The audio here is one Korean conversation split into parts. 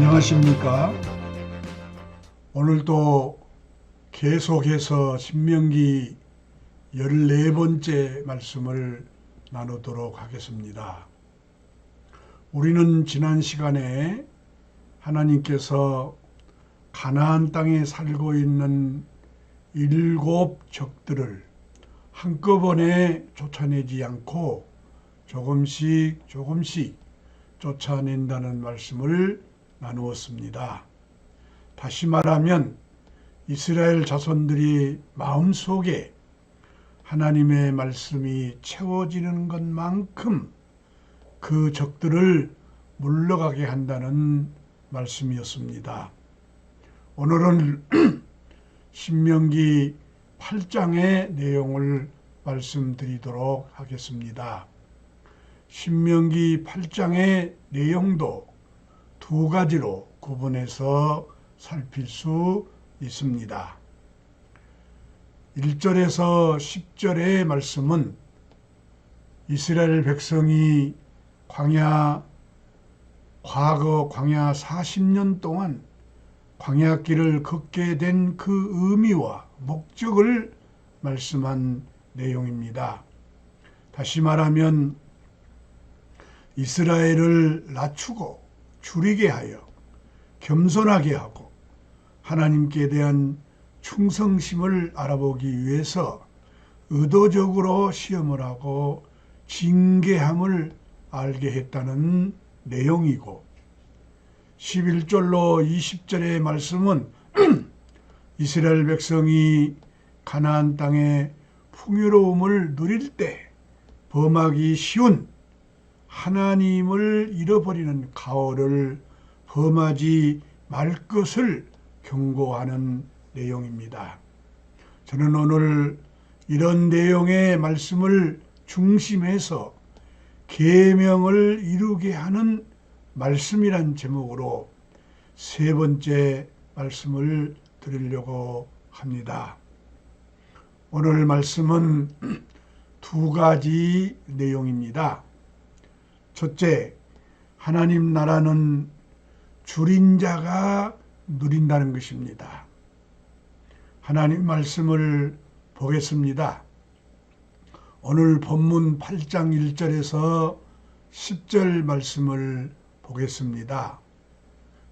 안녕하십니까? 오늘도 계속해서 신명기 14번째 말씀을 나누도록 하겠습니다. 우리는 지난 시간에 하나님께서 가나안 땅에 살고 있는 7 적들을 한꺼번에 쫓아내지 않고 조금씩 쫓아낸다는 말씀을 나누었습니다. 다시 말하면 이스라엘 자손들이 마음속에 하나님의 말씀이 채워지는 것만큼 그 적들을 물러가게 한다는 말씀이었습니다. 오늘은 신명기 8장의 내용을 말씀드리도록 하겠습니다. 신명기 8장의 내용도 2가지로 구분해서 살필 수 있습니다. 1절에서 10절의 말씀은 이스라엘 백성이 과거 광야 40년 동안 광야길을 걷게 된 그 의미와 목적을 말씀한 내용입니다. 다시 말하면 이스라엘을 낮추고 줄이게 하여 겸손하게 하고 하나님께 대한 충성심을 알아보기 위해서 의도적으로 시험을 하고 징계함을 알게 했다는 내용이고, 11절로 20절의 말씀은 이스라엘 백성이 가나안 땅의 풍요로움을 누릴 때 범하기 쉬운 하나님을 잃어버리는 가오를 범하지 말 것을 경고하는 내용입니다. 저는 오늘 이런 내용의 말씀을 중심해서 계명을 이루게 하는 말씀이란 제목으로 3번째 말씀을 드리려고 합니다. 오늘 말씀은 2가지 내용입니다. 첫째, 하나님 나라는 줄인 자가 누린다는 것입니다. 하나님 말씀을 보겠습니다. 오늘 본문 8장 1절에서 10절 말씀을 보겠습니다.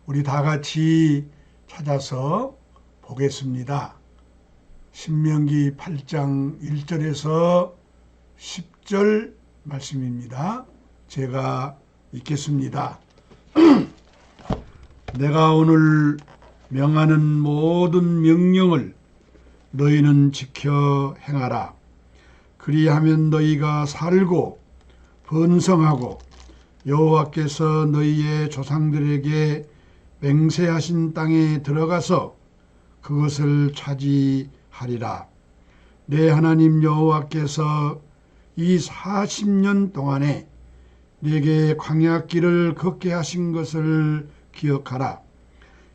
우리 다 같이 찾아서 보겠습니다. 신명기 8장 1절에서 10절 말씀입니다. 제가 읽겠습니다. 내가 오늘 명하는 모든 명령을 너희는 지켜 행하라. 그리하면 너희가 살고 번성하고 여호와께서 너희의 조상들에게 맹세하신 땅에 들어가서 그것을 차지하리라. 내 하나님 여호와께서 이 40년 동안에 내게 광야길을 걷게 하신 것을 기억하라.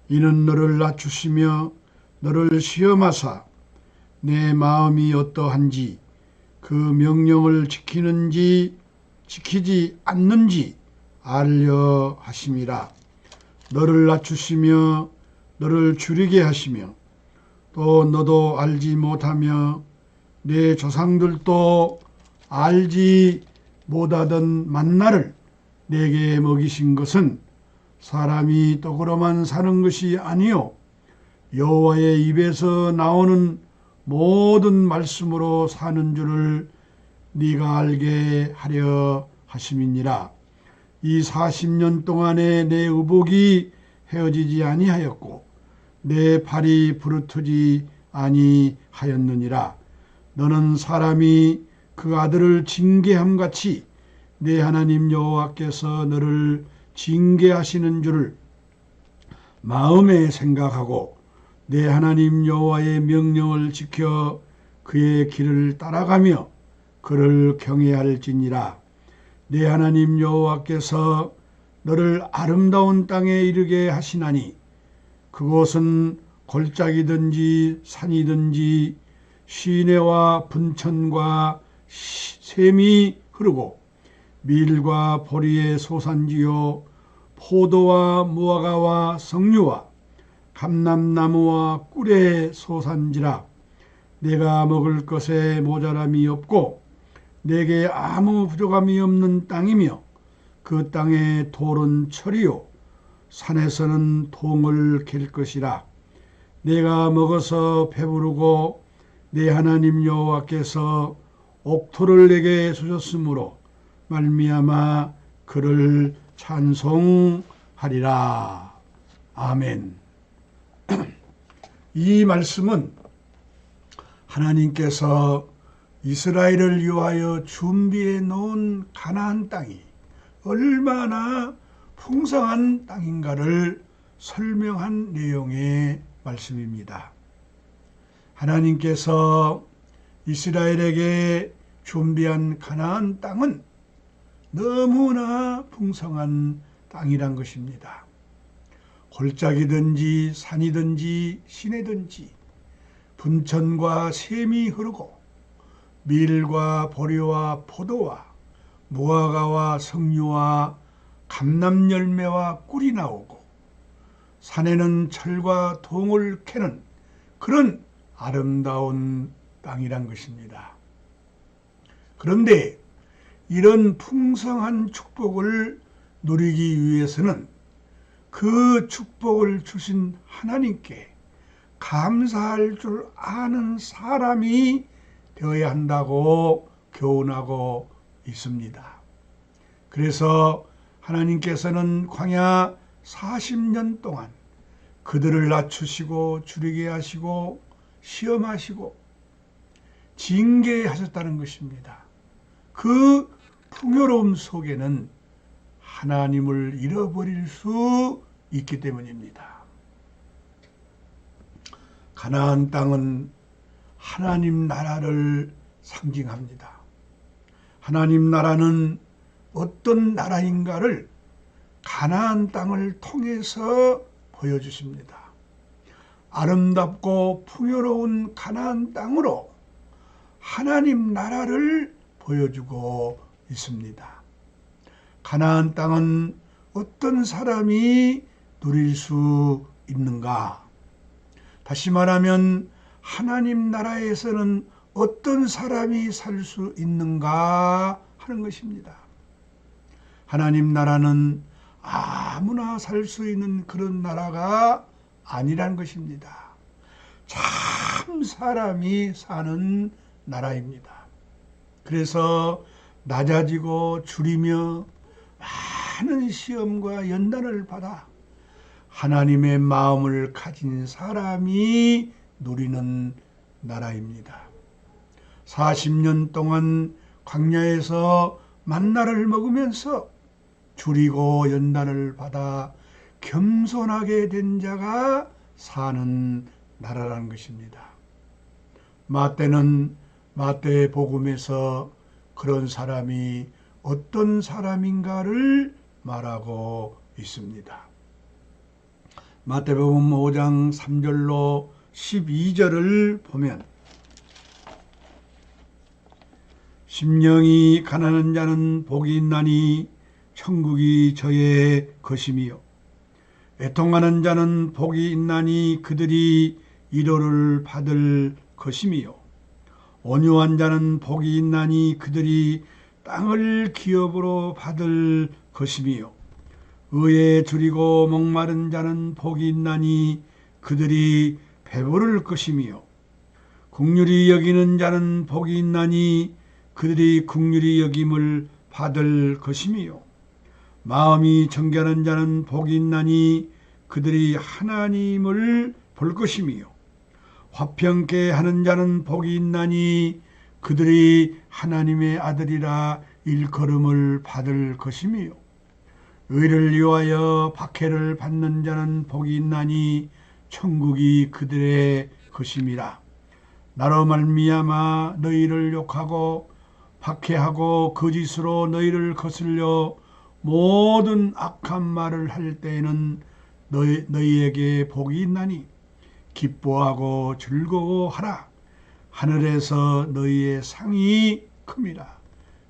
이는 너를 낮추시며 너를 시험하사 내 마음이 어떠한지 그 명령을 지키는지 지키지 않는지 알려 하심이라. 너를 낮추시며 너를 줄이게 하시며 또 너도 알지 못하며 내 조상들도 알지 못하던 만나를 내게 먹이신 것은 사람이 떡으로만 사는 것이 아니요 여호와의 입에서 나오는 모든 말씀으로 사는 줄을 네가 알게 하려 하심이니라. 이 40년 동안에 내 의복이 헤어지지 아니하였고 내 발이 부르트지 아니하였느니라. 너는 사람이 그 아들을 징계함같이 내 하나님 여호와께서 너를 징계하시는 줄을 마음에 생각하고 내 하나님 여호와의 명령을 지켜 그의 길을 따라가며 그를 경외할지니라. 내 하나님 여호와께서 너를 아름다운 땅에 이르게 하시나니 그곳은 골짜기든지 산이든지 시내와 분천과 샘이 흐르고 밀과 보리의 소산지요 포도와 무화과와 석류와 감람나무와 꿀의 소산지라. 내가 먹을 것에 모자람이 없고 내게 아무 부족함이 없는 땅이며 그 땅의 돌은 철이요 산에서는 동을 갤 것이라. 내가 먹어서 배부르고 내 하나님 여호와께서 옥토를 내게 주셨으므로 말미암아 그를 찬송하리라. 아멘. 이 말씀은 하나님께서 이스라엘을 위하여 준비해 놓은 가나안 땅이 얼마나 풍성한 땅인가를 설명한 내용의 말씀입니다. 하나님께서 이스라엘에게 준비한 가나안 땅은 너무나 풍성한 땅이란 것입니다. 골짜기든지 산이든지 시내든지 분천과 샘이 흐르고 밀과 보리와 포도와 무화과와 석류와 감람열매와 꿀이 나오고 산에는 철과 동을 캐는 그런 아름다운 땅이란 것입니다. 그런데 이런 풍성한 축복을 누리기 위해서는 그 축복을 주신 하나님께 감사할 줄 아는 사람이 되어야 한다고 교훈하고 있습니다. 그래서 하나님께서는 광야 40년 동안 그들을 낮추시고 줄이게 하시고 시험하시고 징계하셨다는 것입니다. 그 풍요로움 속에는 하나님을 잃어버릴 수 있기 때문입니다. 가나안 땅은 하나님 나라를 상징합니다. 하나님 나라는 어떤 나라인가를 가나안 땅을 통해서 보여주십니다. 아름답고 풍요로운 가나안 땅으로 하나님 나라를 보여주고 있습니다. 가나안 땅은 어떤 사람이 누릴 수 있는가? 다시 말하면 하나님 나라에서는 어떤 사람이 살 수 있는가 하는 것입니다. 하나님 나라는 아무나 살 수 있는 그런 나라가 아니란 것입니다. 참 사람이 사는 나라입니다. 그래서 낮아지고 줄이며 많은 시험과 연단을 받아 하나님의 마음을 가진 사람이 누리는 나라입니다. 40년 동안 광야에서 만나를 먹으면서 줄이고 연단을 받아 겸손하게 된 자가 사는 나라라는 것입니다. 마태는 마태 복음에서 그런 사람이 어떤 사람인가를 말하고 있습니다. 마태복음 5장 3절로 12절을 보면 심령이 가난한 자는 복이 있나니 천국이 저의 것이며 애통하는 자는 복이 있나니 그들이 위로를 받을 것이며 온유한 자는 복이 있나니 그들이 땅을 기업으로 받을 것이며 의에 줄이고 목마른 자는 복이 있나니 그들이 배부를 것이며 긍휼히 여기는 자는 복이 있나니 그들이 긍휼히 여김을 받을 것이며 마음이 정결한 자는 복이 있나니 그들이 하나님을 볼 것이며 화평케 하는 자는 복이 있나니 그들이 하나님의 아들이라 일컬음을 받을 것이며 의를 위하여 박해를 받는 자는 복이 있나니 천국이 그들의 것임이라. 나로 말미암아 너희를 욕하고 박해하고 거짓으로 너희를 거슬려 모든 악한 말을 할 때에는 너희에게 복이 있나니 기뻐하고 즐거워하라. 하늘에서 너희의 상이 큼이라.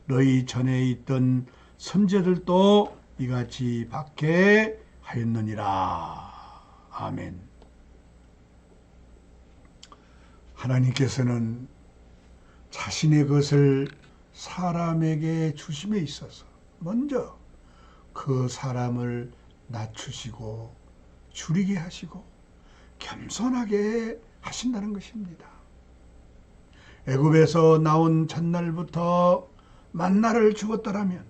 너희 전에 있던 선제들도 이같이 받게 하였느니라. 아멘. 하나님께서는 자신의 것을 사람에게 주심에 있어서 먼저 그 사람을 낮추시고 줄이게 하시고 겸손하게 하신다는 것입니다. 애굽에서 나온 첫날부터 만나를 주었더라면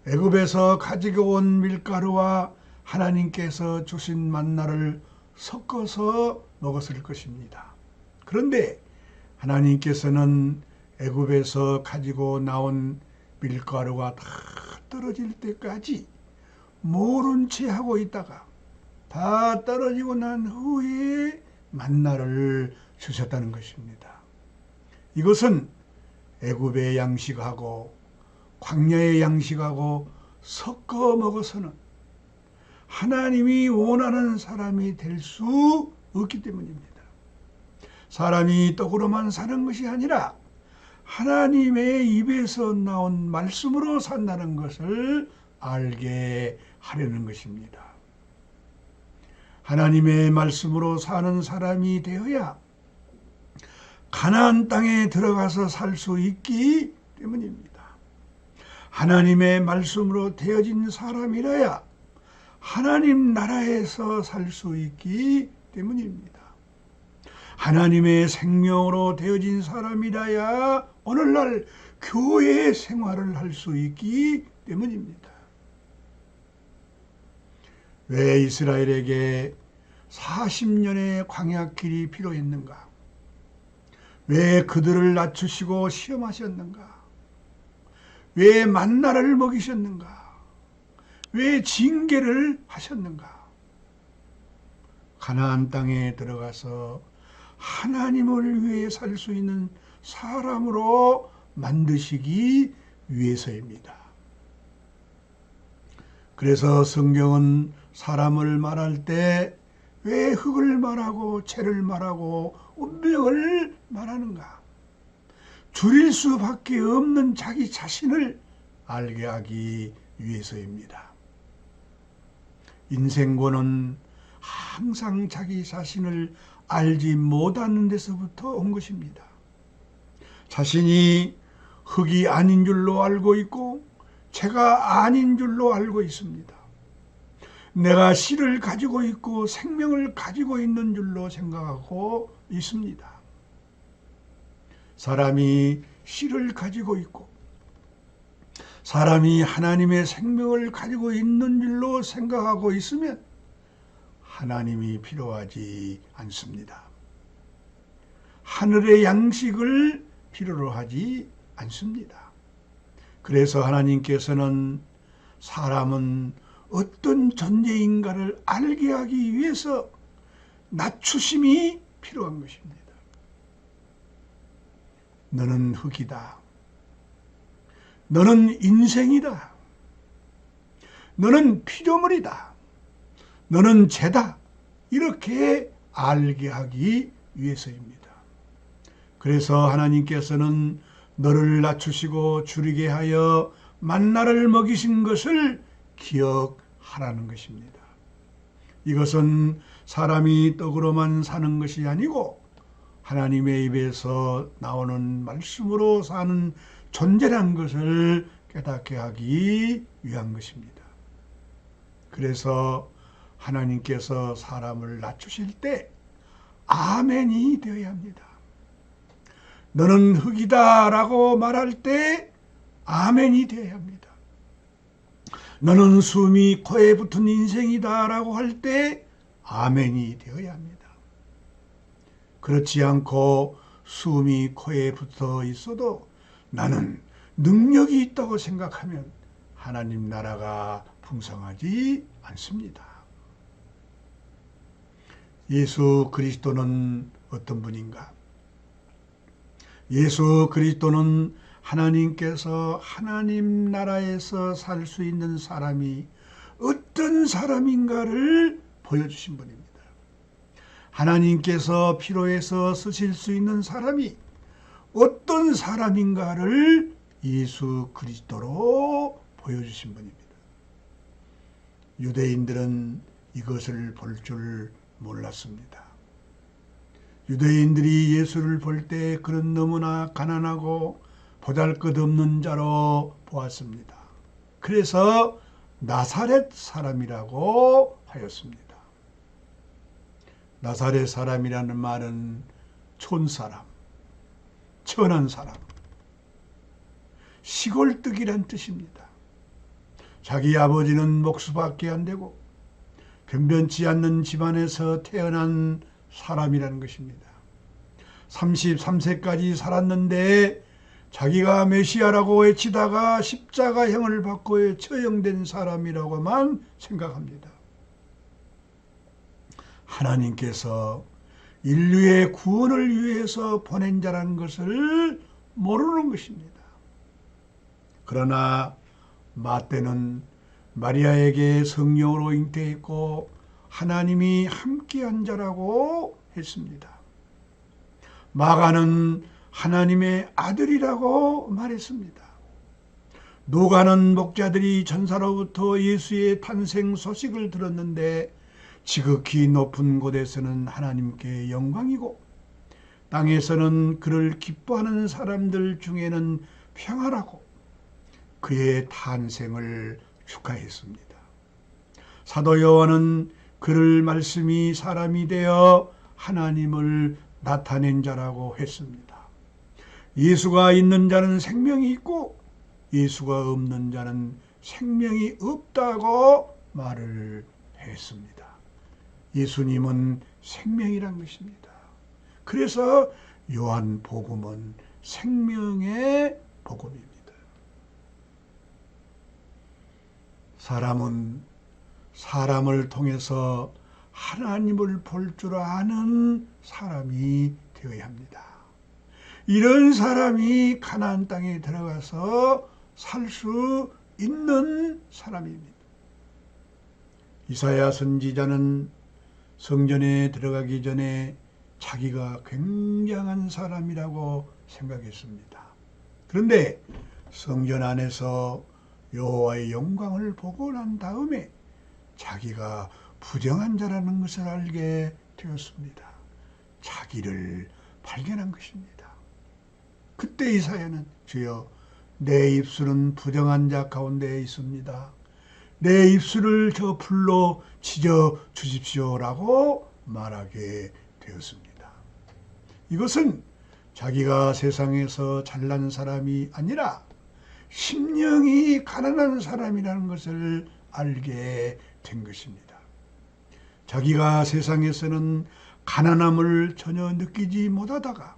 애굽에서 가지고 온 밀가루와 하나님께서 주신 만나를 섞어서 먹었을 것입니다. 그런데 하나님께서는 애굽에서 가지고 나온 밀가루가 다 떨어질 때까지 모른 채 하고 있다가 다 떨어지고 난 후에 만나를 주셨다는 것입니다. 이것은 애굽의 양식하고 광야의 양식하고 섞어 먹어서는 하나님이 원하는 사람이 될 수 없기 때문입니다. 사람이 떡으로만 사는 것이 아니라 하나님의 입에서 나온 말씀으로 산다는 것을 알게 하려는 것입니다. 하나님의 말씀으로 사는 사람이 되어야 가나안 땅에 들어가서 살 수 있기 때문입니다. 하나님의 말씀으로 되어진 사람이라야 하나님 나라에서 살 수 있기 때문입니다. 하나님의 생명으로 되어진 사람이라야 오늘날 교회 생활을 할 수 있기 때문입니다. 왜 이스라엘에게 40년의 광야길이 필요했는가? 왜 그들을 낮추시고 시험하셨는가? 왜 만나를 먹이셨는가? 왜 징계를 하셨는가? 가나안 땅에 들어가서 하나님을 위해 살 수 있는 사람으로 만드시기 위해서입니다. 그래서 성경은 사람을 말할 때 왜 흙을 말하고 채를 말하고 운명을 말하는가? 줄일 수밖에 없는 자기 자신을 알게 하기 위해서입니다. 인생고는 항상 자기 자신을 알지 못하는 데서부터 온 것입니다. 자신이 흙이 아닌 줄로 알고 있고 채가 아닌 줄로 알고 있습니다. 내가 씨를 가지고 있고 생명을 가지고 있는 줄로 생각하고 있습니다. 사람이 씨를 가지고 있고 사람이 하나님의 생명을 가지고 있는 줄로 생각하고 있으면 하나님이 필요하지 않습니다. 하늘의 양식을 필요로 하지 않습니다. 그래서 하나님께서는 사람은 어떤 존재인가를 알게 하기 위해서 낮추심이 필요한 것입니다. 너는 흙이다. 너는 인생이다. 너는 피조물이다. 너는 죄다. 이렇게 알게 하기 위해서입니다. 그래서 하나님께서는 너를 낮추시고 줄이게 하여 만나를 먹이신 것을 기억하라는 것입니다. 이것은 사람이 떡으로만 사는 것이 아니고 하나님의 입에서 나오는 말씀으로 사는 존재란 것을 깨닫게 하기 위한 것입니다. 그래서 하나님께서 사람을 낮추실 때 아멘이 되어야 합니다. 너는 흙이다 라고 말할 때 아멘이 되어야 합니다. 너는 숨이 코에 붙은 인생이다 라고 할 때 아멘이 되어야 합니다. 그렇지 않고 숨이 코에 붙어 있어도 나는 능력이 있다고 생각하면 하나님 나라가 풍성하지 않습니다. 예수 그리스도는 어떤 분인가? 예수 그리스도는 하나님께서 하나님 나라에서 살 수 있는 사람이 어떤 사람인가를 보여주신 분입니다. 하나님께서 필요해서 쓰실 수 있는 사람이 어떤 사람인가를 예수 그리스도로 보여주신 분입니다. 유대인들은 이것을 볼 줄 몰랐습니다. 유대인들이 예수를 볼 때 그는 너무나 가난하고 보잘것없는 자로 보았습니다. 그래서 나사렛 사람이라고 하였습니다. 나사렛 사람이라는 말은 촌사람, 천한 사람, 시골뜨기란 뜻입니다. 자기 아버지는 목수밖에 안 되고 변변치 않는 집안에서 태어난 사람이라는 것입니다. 33세까지 살았는데 자기가 메시아라고 외치다가 십자가형을 받고 처형된 사람이라고만 생각합니다. 하나님께서 인류의 구원을 위해서 보낸 자라는 것을 모르는 것입니다. 그러나 마태는 마리아에게 성령으로 잉태했고 하나님이 함께한 자라고 했습니다. 마가는 하나님의 아들이라고 말했습니다. 노가는 목자들이 전사로부터 예수의 탄생 소식을 들었는데 지극히 높은 곳에서는 하나님께 영광이고 땅에서는 그를 기뻐하는 사람들 중에는 평화라고 그의 탄생을 축하했습니다. 사도 요한은 그를 말씀이 사람이 되어 하나님을 나타낸 자라고 했습니다. 예수가 있는 자는 생명이 있고 예수가 없는 자는 생명이 없다고 말을 했습니다. 예수님은 생명이란 것입니다. 그래서 요한복음은 생명의 복음입니다. 사람은 사람을 통해서 하나님을 볼 줄 아는 사람이 되어야 합니다. 이런 사람이 가나안 땅에 들어가서 살 수 있는 사람입니다. 이사야 선지자는 성전에 들어가기 전에 자기가 굉장한 사람이라고 생각했습니다. 그런데 성전 안에서 여호와의 영광을 보고 난 다음에 자기가 부정한 자라는 것을 알게 되었습니다. 자기를 발견한 것입니다. 그때 이사야는 주여 내 입술은 부정한 자 가운데 있습니다. 내 입술을 저 불로 찢어 주십시오라고 말하게 되었습니다. 이것은 자기가 세상에서 잘난 사람이 아니라 심령이 가난한 사람이라는 것을 알게 된 것입니다. 자기가 세상에서는 가난함을 전혀 느끼지 못하다가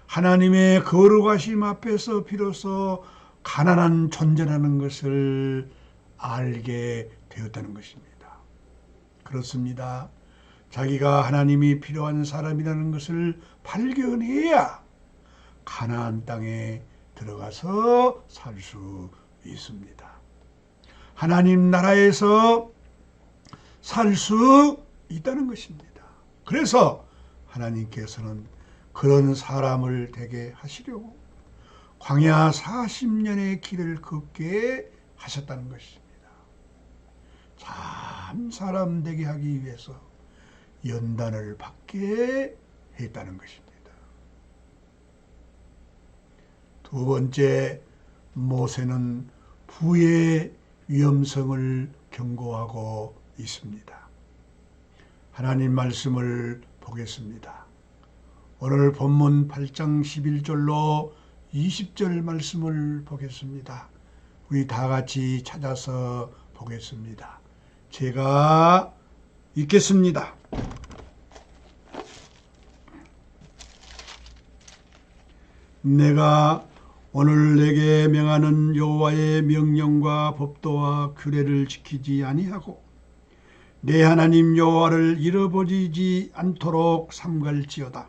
하나님의 거룩하심 앞에서 비로소 가난한 존재라는 것을 알게 되었다는 것입니다. 그렇습니다. 자기가 하나님이 필요한 사람이라는 것을 발견해야 가나안 땅에 들어가서 살 수 있습니다. 하나님 나라에서 살 수 있다는 것입니다. 그래서 하나님께서는 그런 사람을 되게 하시려고 광야 40년의 길을 걷게 하셨다는 것입니다. 참 사람 되게 하기 위해서 연단을 받게 했다는 것입니다. 두 번째, 모세는 부의 위험성을 경고하고 있습니다. 하나님 말씀을 보겠습니다. 오늘 본문 8장 11절로 20절 말씀을 보겠습니다. 우리 다 같이 찾아서 보겠습니다. 제가 읽겠습니다. 내가 오늘 내게 명하는 여호와의 명령과 법도와 규례를 지키지 아니하고 내 하나님 여호와를 잃어버리지 않도록 삼갈지어다.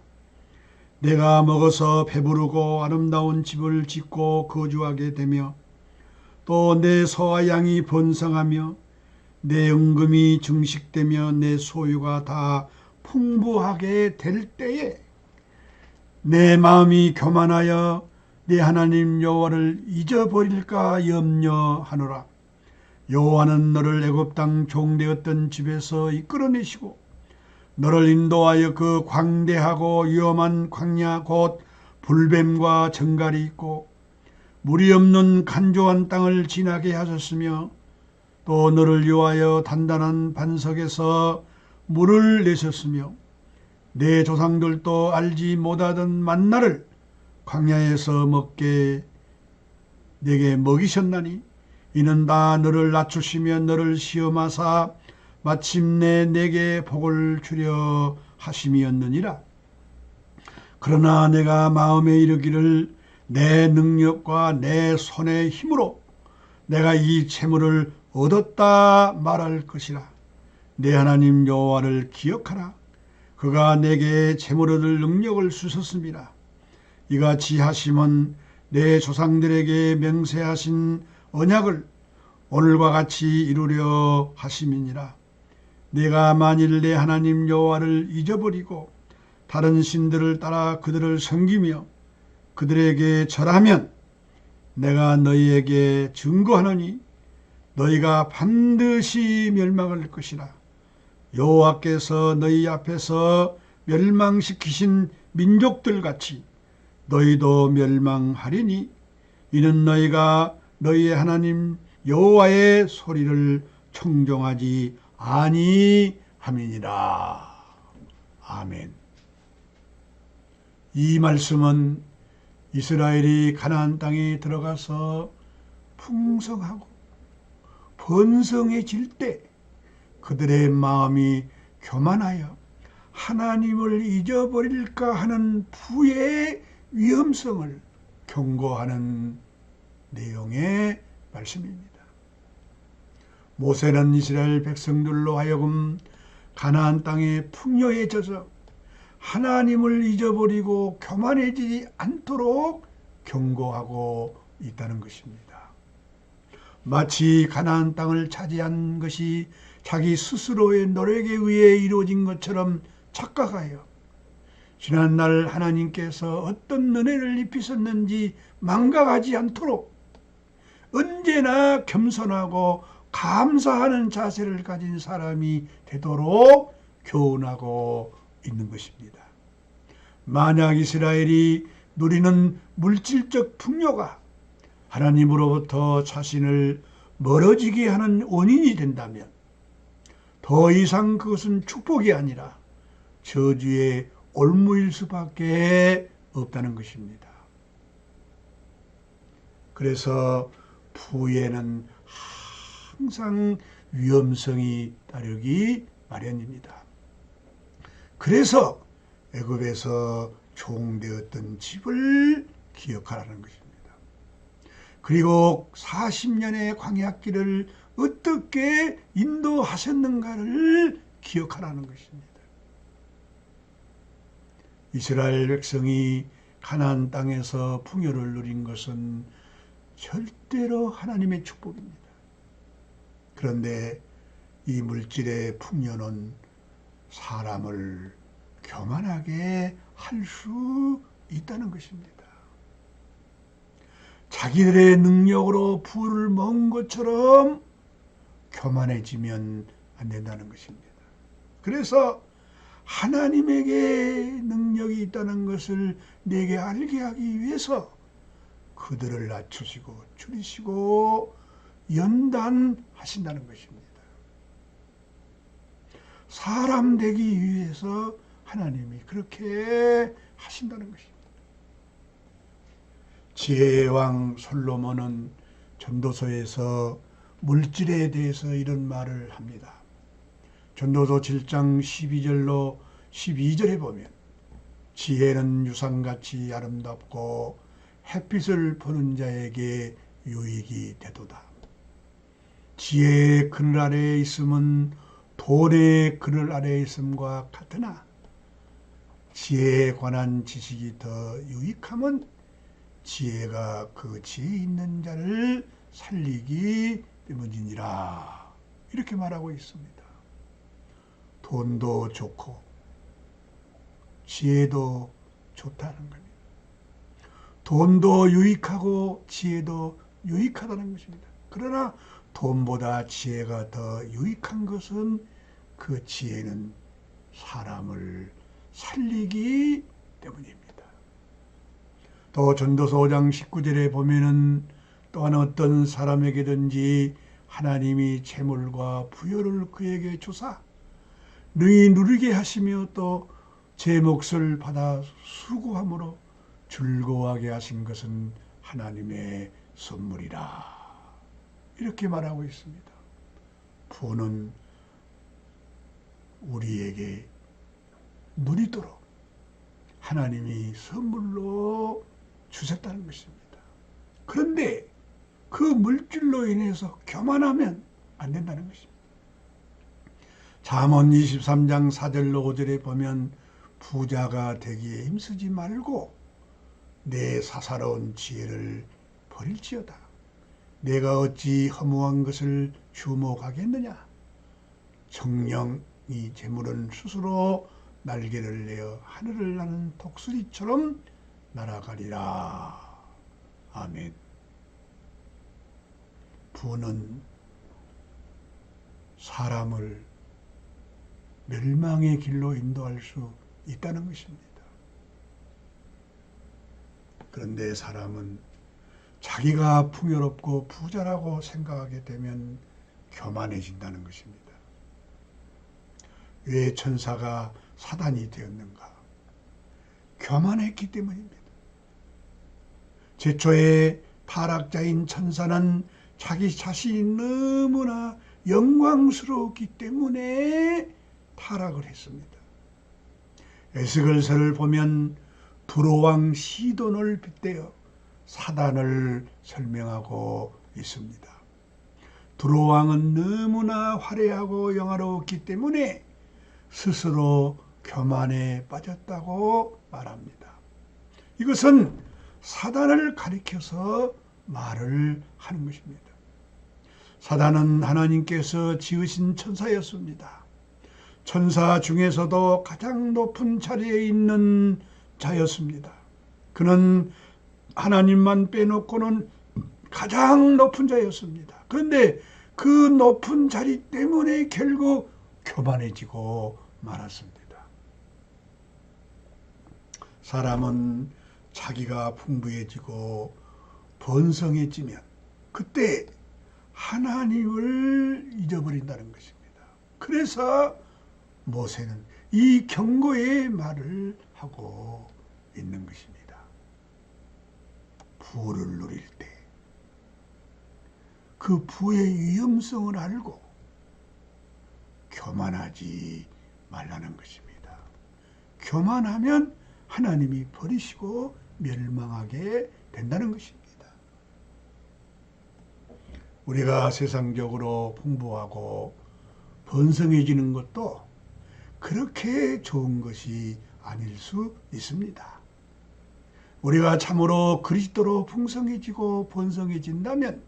내가 먹어서 배부르고 아름다운 집을 짓고 거주하게 되며 또 내 소와 양이 번성하며 내 은금이 증식되며 내 소유가 다 풍부하게 될 때에 내 마음이 교만하여 내 하나님 여호와를 잊어버릴까 염려하노라. 여호와는 너를 애굽 땅 종되었던 집에서 이끌어내시고 너를 인도하여 그 광대하고 위험한 광야 곧 불뱀과 정갈이 있고 물이 없는 간조한 땅을 지나게 하셨으며 또 너를 위하여 단단한 반석에서 물을 내셨으며 내 조상들도 알지 못하던 만나를 광야에서 먹게 내게 먹이셨나니 이는 다 너를 낮추시며 너를 시험하사 마침내 내게 복을 주려 하심이었느니라. 그러나 내가 마음에 이르기를 내 능력과 내 손의 힘으로 내가 이 재물을 얻었다 말할 것이라. 내 하나님 여호와를 기억하라. 그가 내게 재물 얻을 능력을 주셨습니다. 이같이 하심은 내 조상들에게 맹세하신 언약을 오늘과 같이 이루려 하심이니라. 내가 만일 내 하나님 여호와를 잊어버리고 다른 신들을 따라 그들을 섬기며 그들에게 절하면 내가 너희에게 증거하노니 너희가 반드시 멸망할 것이라. 여호와께서 너희 앞에서 멸망시키신 민족들 같이 너희도 멸망하리니 이는 너희가 너희의 하나님 여호와의 소리를 청종하지 아니함이니라. 아멘. 이 말씀은 이스라엘이 가나안 땅에 들어가서 풍성하고 번성해질 때 그들의 마음이 교만하여 하나님을 잊어버릴까 하는 부의 위험성을 경고하는 내용의 말씀입니다. 모세는 이스라엘 백성들로 하여금 가나안 땅의 풍요에 젖어 하나님을 잊어버리고 교만해지지 않도록 경고하고 있다는 것입니다. 마치 가나안 땅을 차지한 것이 자기 스스로의 노력에 의해 이루어진 것처럼 착각하여 지난날 하나님께서 어떤 은혜를 입히셨는지 망각하지 않도록 언제나 겸손하고 감사하는 자세를 가진 사람이 되도록 교훈하고 있는 것입니다. 만약 이스라엘이 누리는 물질적 풍요가 하나님으로부터 자신을 멀어지게 하는 원인이 된다면 더 이상 그것은 축복이 아니라 저주의 올무일 수밖에 없다는 것입니다. 그래서 부에는 항상 위험성이 따르기 마련입니다. 그래서 애굽에서 종되었던 집을 기억하라는 것입니다. 그리고 40년의 광야길을 어떻게 인도하셨는가를 기억하라는 것입니다. 이스라엘 백성이 가나안 땅에서 풍요를 누린 것은 절대로 하나님의 축복입니다. 그런데 이 물질의 풍요는 사람을 교만하게 할 수 있다는 것입니다. 자기들의 능력으로 부를 모은 것처럼 교만해지면 안 된다는 것입니다. 그래서 하나님에게 능력이 있다는 것을 내게 알게 하기 위해서 그들을 낮추시고 줄이시고 연단하신다는 것입니다. 사람 되기 위해서 하나님이 그렇게 하신다는 것입니다. 지혜의 왕 솔로몬은 전도서에서 물질에 대해서 이런 말을 합니다. 전도서 7장 12절로 12절에 보면 지혜는 유상같이 아름답고 햇빛을 보는 자에게 유익이 되도다. 지혜의 그늘 아래에 있음은 돈의 그늘 아래에 있음과 같으나 지혜에 관한 지식이 더 유익함은 지혜가 그 지혜 있는 자를 살리기 때문이니라. 이렇게 말하고 있습니다. 돈도 좋고 지혜도 좋다는 겁니다. 돈도 유익하고 지혜도 유익하다는 것입니다. 그러나 돈보다 지혜가 더 유익한 것은 그 지혜는 사람을 살리기 때문입니다. 또 전도서 5장 19절에 보면은 또한 어떤 사람에게든지 하나님이 재물과 부여를 그에게 주사 능히 누리게 하시며 또 제 몫을 받아 수고함으로 즐거워하게 하신 것은 하나님의 선물이라. 이렇게 말하고 있습니다. 부는 우리에게 누리도록 하나님이 선물로 주셨다는 것입니다. 그런데 그 물질로 인해서 교만하면 안 된다는 것입니다. 잠언 23장 4절로 5절에 보면 부자가 되기에 힘쓰지 말고 내 사사로운 지혜를 버릴지어다. 내가 어찌 허무한 것을 주목하겠느냐. 정령이 재물은 스스로 날개를 내어 하늘을 나는 독수리처럼 날아가리라. 아멘. 부는 사람을 멸망의 길로 인도할 수 있다는 것입니다. 그런데 사람은 자기가 풍요롭고 부자라고 생각하게 되면 교만해진다는 것입니다. 왜 천사가 사단이 되었는가? 교만했기 때문입니다. 최초의 타락자인 천사는 자기 자신이 너무나 영광스러웠기 때문에 타락을 했습니다. 에스겔서를 보면 두로왕 시돈을 빗대어 사단을 설명하고 있습니다. 두로왕은 너무나 화려하고 영화로웠기 때문에 스스로 교만에 빠졌다고 말합니다. 이것은 사단을 가리켜서 말을 하는 것입니다. 사단은 하나님께서 지으신 천사였습니다. 천사 중에서도 가장 높은 자리에 있는 자였습니다. 그는 하나님만 빼놓고는 가장 높은 자였습니다. 그런데 그 높은 자리 때문에 결국 교만해지고 말았습니다. 사람은 자기가 풍부해지고 번성해지면 그때 하나님을 잊어버린다는 것입니다. 그래서 모세는 이 경고의 말을 하고 있는 것입니다. 부를 누릴 때 그 부의 위험성을 알고 교만하지 말라는 것입니다. 교만하면 하나님이 버리시고 멸망하게 된다는 것입니다. 우리가 세상적으로 풍부하고 번성해지는 것도 그렇게 좋은 것이 아닐 수 있습니다. 우리가 참으로 그리스도로 풍성해지고 번성해진다면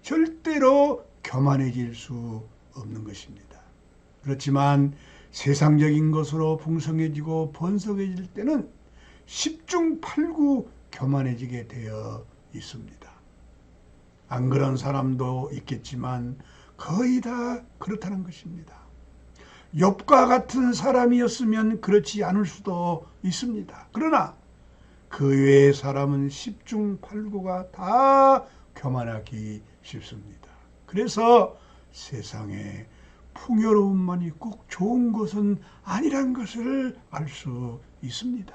절대로 교만해질 수 없는 것입니다. 그렇지만 세상적인 것으로 풍성해지고 번성해질 때는 10중 8구 교만해지게 되어 있습니다. 안 그런 사람도 있겠지만 거의 다 그렇다는 것입니다. 욥과 같은 사람이었으면 그렇지 않을 수도 있습니다. 그러나 그 외의 사람은 10중 8구가 다 교만하기 쉽습니다. 그래서 세상에 풍요로움만이 꼭 좋은 것은 아니란 것을 알 수 있습니다.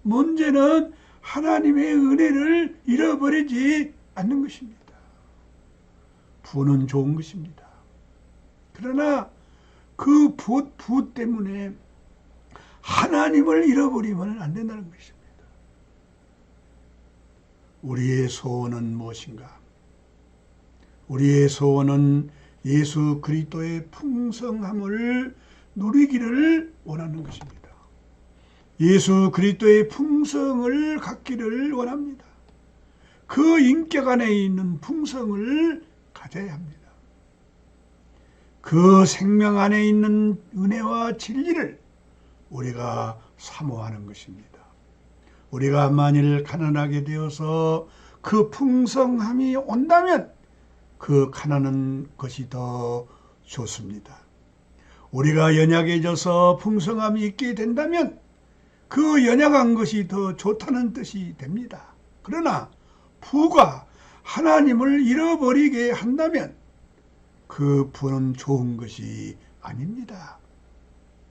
문제는 하나님의 은혜를 잃어버리지 않는 것입니다. 부는 좋은 것입니다. 그러나 그 부 때문에 하나님을 잃어버리면 안 된다는 것입니다. 우리의 소원은 무엇인가? 우리의 소원은 예수 그리스도의 풍성함을 누리기를 원하는 것입니다. 예수 그리스도의 풍성을 갖기를 원합니다. 그 인격 안에 있는 풍성을 가져야 합니다. 그 생명 안에 있는 은혜와 진리를 우리가 사모하는 것입니다. 우리가 만일 가난하게 되어서 그 풍성함이 온다면 그 가난한 것이 더 좋습니다. 우리가 연약해져서 풍성함이 있게 된다면 그 연약한 것이 더 좋다는 뜻이 됩니다. 그러나 부가 하나님을 잃어버리게 한다면 그 부는 좋은 것이 아닙니다.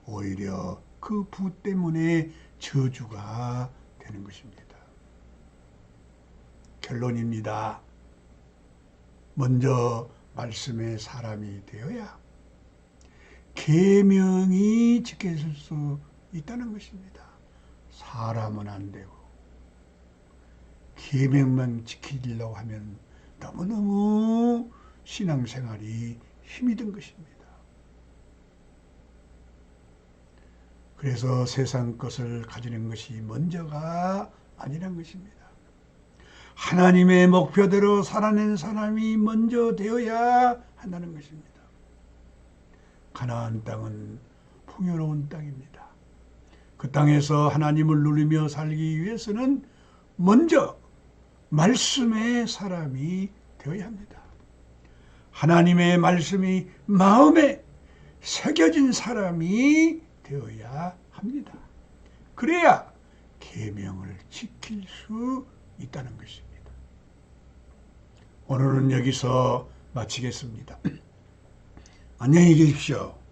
오히려 그 부 때문에 저주가 되는 것입니다. 결론입니다. 먼저 말씀의 사람이 되어야 계명이 지켜질 수 있다는 것입니다. 사람은 안 되고 계명만 지키려고 하면 너무너무 신앙생활이 힘이 든 것입니다. 그래서 세상 것을 가지는 것이 먼저가 아니란 것입니다. 하나님의 목표대로 살아낸 사람이 먼저 되어야 한다는 것입니다. 가나안 땅은 풍요로운 땅입니다. 그 땅에서 하나님을 누리며 살기 위해서는 먼저 말씀의 사람이 되어야 합니다. 하나님의 말씀이 마음에 새겨진 사람이 되어야 합니다. 그래야 계명을 지킬 수 있다는 것입니다. 오늘은 여기서 마치겠습니다. 안녕히 계십시오.